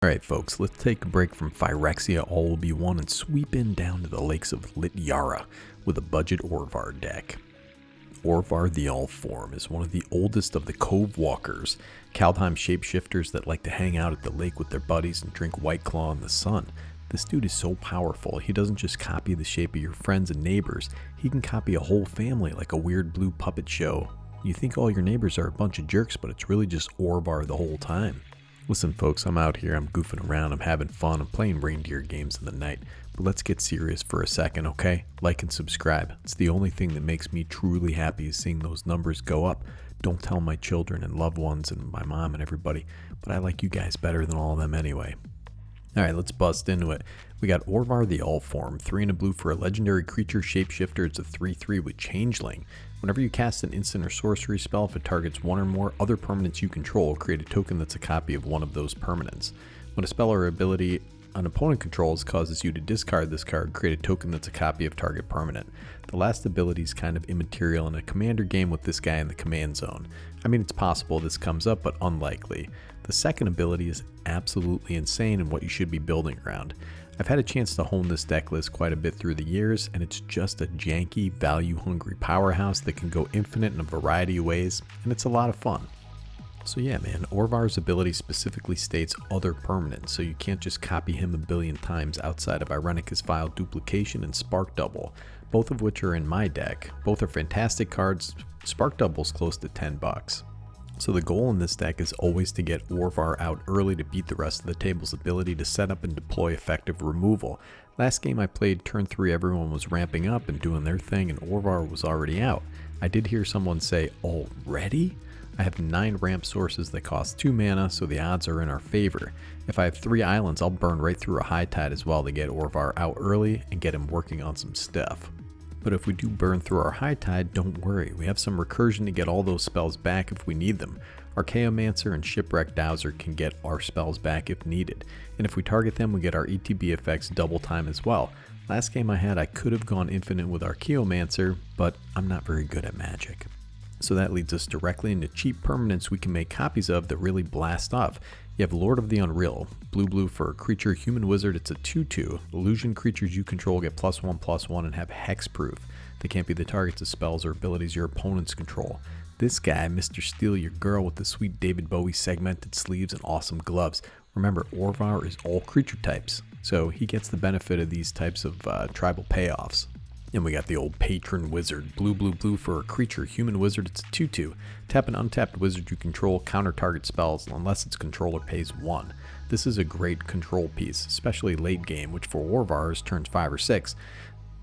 Alright folks, let's take a break from Phyrexia all will be one and sweep in down to the lakes of Lityara with a budget Orvar deck. Orvar the All-Form is one of the oldest of the Cove Walkers, Kaldheim shapeshifters that like to hang out at the lake with their buddies and drink White Claw in the sun. This dude is so powerful, he doesn't just copy the shape of your friends and neighbors, he can copy a whole family like a weird blue puppet show. You think all your neighbors are a bunch of jerks, but it's really just Orvar the whole time. Listen folks, I'm out here, I'm goofing around, I'm having fun, I'm playing reindeer games in the night, but let's get serious for a second, okay? Like and subscribe. It's the only thing that makes me truly happy is seeing those numbers go up. Don't tell my children and loved ones and my mom and everybody, but I like you guys better than all of them anyway. Alright, let's bust into it. We got Orvar the All-Form, 3 and a blue for a legendary creature shapeshifter. It's a 3/3 with Changeling. Whenever you cast an instant or sorcery spell, if it targets one or more other permanents you control, create a token that's a copy of one of those permanents. When a spell or ability an opponent controls causes you to discard this card, create a token that's a copy of target permanent. The last ability is kind of immaterial in a commander game with this guy in the command zone. I mean, it's possible this comes up, but unlikely. The second ability is absolutely insane and what you should be building around. I've had a chance to hone this deck list quite a bit through the years, and it's just a janky, value-hungry powerhouse that can go infinite in a variety of ways, and it's a lot of fun. So yeah man, Orvar's ability specifically states other permanents, so you can't just copy him a billion times outside of Irenicus File Duplication and Spark Double, both of which are in my deck. Both are fantastic cards. Spark Double's close to 10 bucks. So the goal in this deck is always to get Orvar out early to beat the rest of the table's ability to set up and deploy effective removal. Last game I played turn 3 everyone was ramping up and doing their thing and Orvar was already out. I did hear someone say, already? I have 9 ramp sources that cost 2 mana, so the odds are in our favor. If I have 3 islands, I'll burn right through a high tide as well to get Orvar out early and get him working on some stuff. But if we do burn through our high tide, don't worry, we have some recursion to get all those spells back if we need them. Archaeomancer and Shipwreck Dowser can get our spells back if needed, and if we target them we get our ETB effects double time as well. Last game I had I could have gone infinite with Archaeomancer, but I'm not very good at magic. So that leads us directly into cheap permanents we can make copies of that really blast off. You have Lord of the Unreal, blue for a creature, human wizard, it's a 2/2. Illusion creatures you control get +1/+1 and have hexproof. They can't be the targets of spells or abilities your opponents control. This guy, Mr. Steal Your Girl with the sweet David Bowie segmented sleeves and awesome gloves. Remember, Orvar is all creature types, so he gets the benefit of these types of tribal payoffs. And we got the old Patron Wizard, blue for a creature, human wizard, it's a 2/2. Tap an untapped wizard you control, counter target spells unless its controller pays 1. This is a great control piece, especially late game, which for Orvar turns 5 or 6.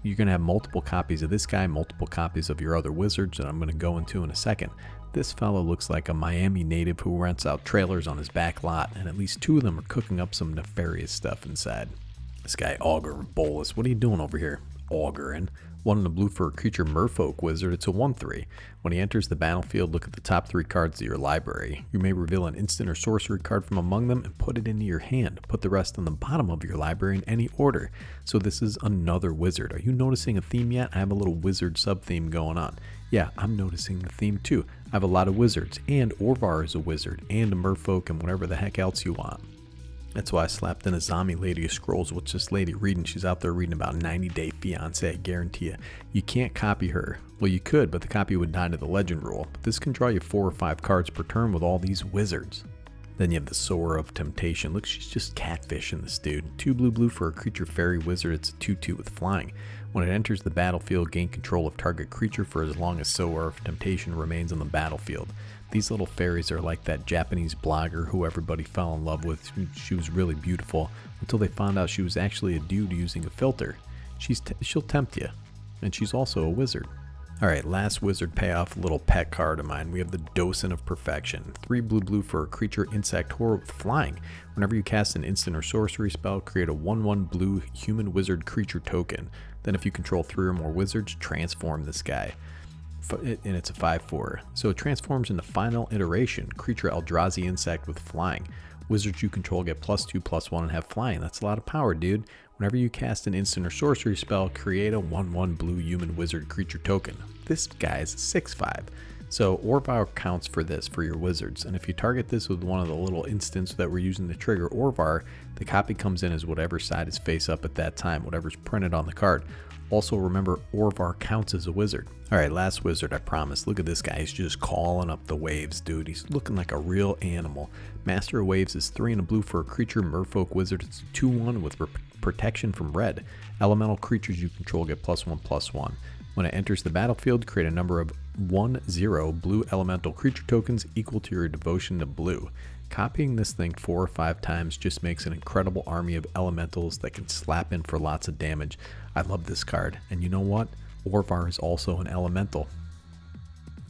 You're going to have multiple copies of this guy, multiple copies of your other wizards that I'm going to go into in a second. This fellow looks like a Miami native who rents out trailers on his back lot, and at least 2 of them are cooking up some nefarious stuff inside. This guy Augur Bolus, what are you doing over here? Augur, and 1 and a blue for a creature merfolk wizard, it's a 1/3. When he enters the battlefield, look at the top 3 cards of your library. You may reveal an instant or sorcery card from among them and put it into your hand. Put the rest on the bottom of your library in any order. So this is another wizard. Are you noticing a theme yet? I have a little wizard sub-theme going on. Yeah, I'm noticing the theme too. I have a lot of wizards, and Orvar is a wizard, and a merfolk, and whatever the heck else you want. That's why I slapped in a zombie lady of scrolls. What's this lady reading? She's out there reading about 90 Day Fiancé, I guarantee you. You can't copy her. Well, you could, but the copy would die to the legend rule. But this can draw you 4 or 5 cards per turn with all these wizards. Then you have the Sower of Temptation. Look, she's just catfishing this dude. 2 blue for a creature fairy wizard. It's a 2/2 with flying. When it enters the battlefield, gain control of target creature for as long as Sower of Temptation remains on the battlefield. These little fairies are like that Japanese blogger who everybody fell in love with. She was really beautiful until they found out she was actually a dude using a filter. She'll tempt you, and she's also a wizard. Alright, last wizard payoff, little pet card of mine. We have the Docent of Perfection. 3 blue for a creature insect horror with flying. Whenever you cast an instant or sorcery spell, create a 1/1 blue human wizard creature token. Then if you control 3 or more wizards, transform this guy. And it's a 5/4. So it transforms in the final iteration. Creature Eldrazi insect with flying. Wizards you control get +2/+1 and have flying. That's a lot of power, dude. Whenever you cast an instant or sorcery spell, create a 1/1 blue human wizard creature token. This guy is 6/5. So Orvar counts for this for your wizards, and if you target this with one of the little instants that we're using to trigger Orvar, the copy comes in as whatever side is face up at that time, whatever's printed on the card. Also remember, Orvar counts as a wizard. Alright, last wizard, I promise. Look at this guy, he's just calling up the waves, dude. He's looking like a real animal. Master of Waves is 3 and a blue for a creature, merfolk wizard. It's a 2/1 with protection from red. Elemental creatures you control get +1/+1. When it enters the battlefield, create a number of 1/0 blue elemental creature tokens equal to your devotion to blue. Copying this thing 4 or 5 times just makes an incredible army of elementals that can slap in for lots of damage. I love this card, and you know what? Orvar is also an elemental.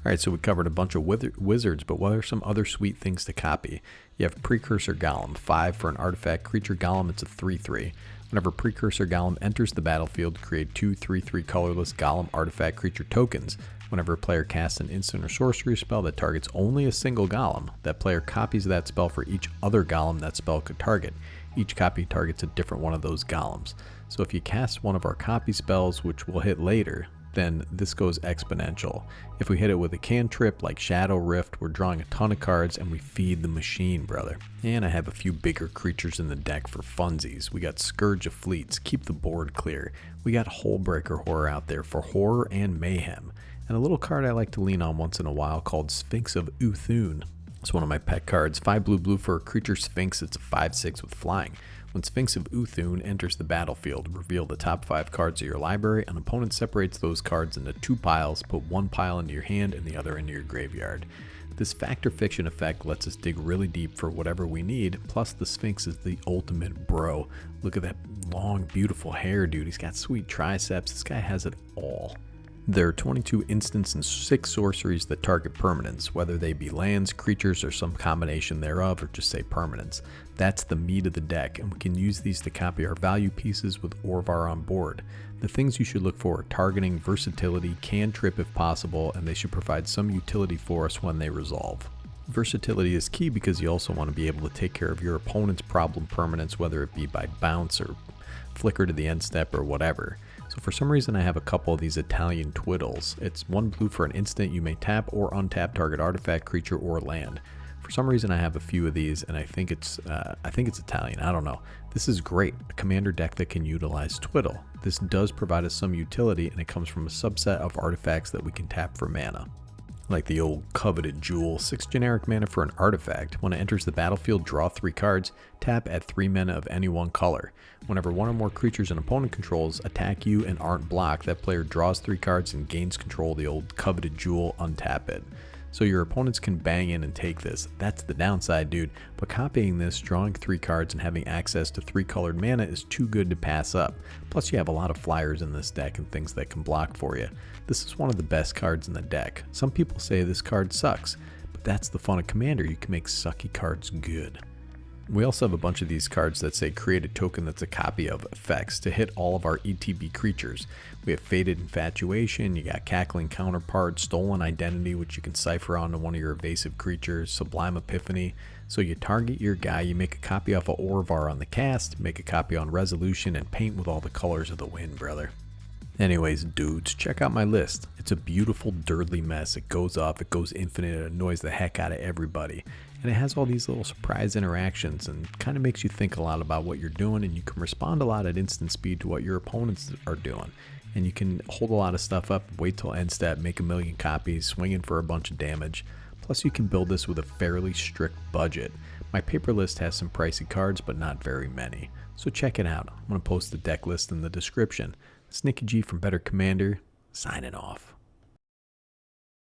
Alright, so we covered a bunch of wizards, but what are some other sweet things to copy? You have Precursor Golem, 5 for an artifact creature golem, it's a 3/3. Whenever Precursor Golem enters the battlefield, create 2 3/3 colorless golem artifact creature tokens. Whenever a player casts an instant or sorcery spell that targets only a single golem, that player copies that spell for each other golem that spell could target. Each copy targets a different one of those golems. So if you cast one of our copy spells, which we'll hit later, then this goes exponential. If we hit it with a cantrip like Shadow Rift, we're drawing a ton of cards and we feed the machine, brother. And I have a few bigger creatures in the deck for funsies. We got Scourge of Fleets, keep the board clear. We got Hullbreaker Horror out there for horror and mayhem. And a little card I like to lean on once in a while called Sphinx of Uthune. It's one of my pet cards. 5 blue for a creature Sphinx, it's a 5/6 with flying. When Sphinx of Uthune enters the battlefield, reveal the top 5 cards of your library. An opponent separates those cards into 2 piles, put 1 pile into your hand and the other into your graveyard. This fact or fiction effect lets us dig really deep for whatever we need, plus the Sphinx is the ultimate bro. Look at that long, beautiful hair, dude. He's got sweet triceps. This guy has it all. There are 22 instants and 6 sorceries that target permanents, whether they be lands, creatures, or some combination thereof, or just say permanents. That's the meat of the deck, and we can use these to copy our value pieces with Orvar on board. The things you should look for are targeting, versatility, cantrip if possible, and they should provide some utility for us when they resolve. Versatility is key because you also want to be able to take care of your opponent's problem permanents, whether it be by bounce or flicker to the end step or whatever. So for some reason I have a couple of these Italian twiddles. It's 1 blue for an instant. You may tap or untap target artifact, creature, or land. For some reason I have a few of these, and I think it's Italian. I don't know. This is great. A commander deck that can utilize twiddle. This does provide us some utility, and it comes from a subset of artifacts that we can tap for mana. Like the old coveted jewel, 6 generic mana for an artifact. When it enters the battlefield, draw 3 cards, tap at 3 mana of any one color. Whenever one or more creatures an opponent controls attack you and aren't blocked, that player draws 3 cards and gains control of the old coveted jewel, untap it. So your opponents can bang in and take this. That's the downside, dude. But copying this, drawing 3 cards, and having access to 3 colored mana is too good to pass up. Plus you have a lot of flyers in this deck and things that can block for you. This is one of the best cards in the deck. Some people say this card sucks, but that's the fun of Commander. You can make sucky cards good. We also have a bunch of these cards that say create a token that's a copy of effects to hit all of our ETB creatures. We have Faded Infatuation, you got Cackling Counterpart, Stolen Identity, which you can cipher onto one of your evasive creatures, Sublime Epiphany. So you target your guy, you make a copy off of Orvar on the cast, make a copy on resolution, and paint with all the colors of the wind, brother. Anyways, dudes, check out my list. It's a beautiful, dirtly mess. It goes off, it goes infinite, it annoys the heck out of everybody. And it has all these little surprise interactions and kind of makes you think a lot about what you're doing, and you can respond a lot at instant speed to what your opponents are doing. And you can hold a lot of stuff up, wait till end step, make a million copies, swing in for a bunch of damage. Plus you can build this with a fairly strict budget. My paper list has some pricey cards, but not very many. So check it out. I'm going to post the deck list in the description. Snicky G from Better Commander, signing off.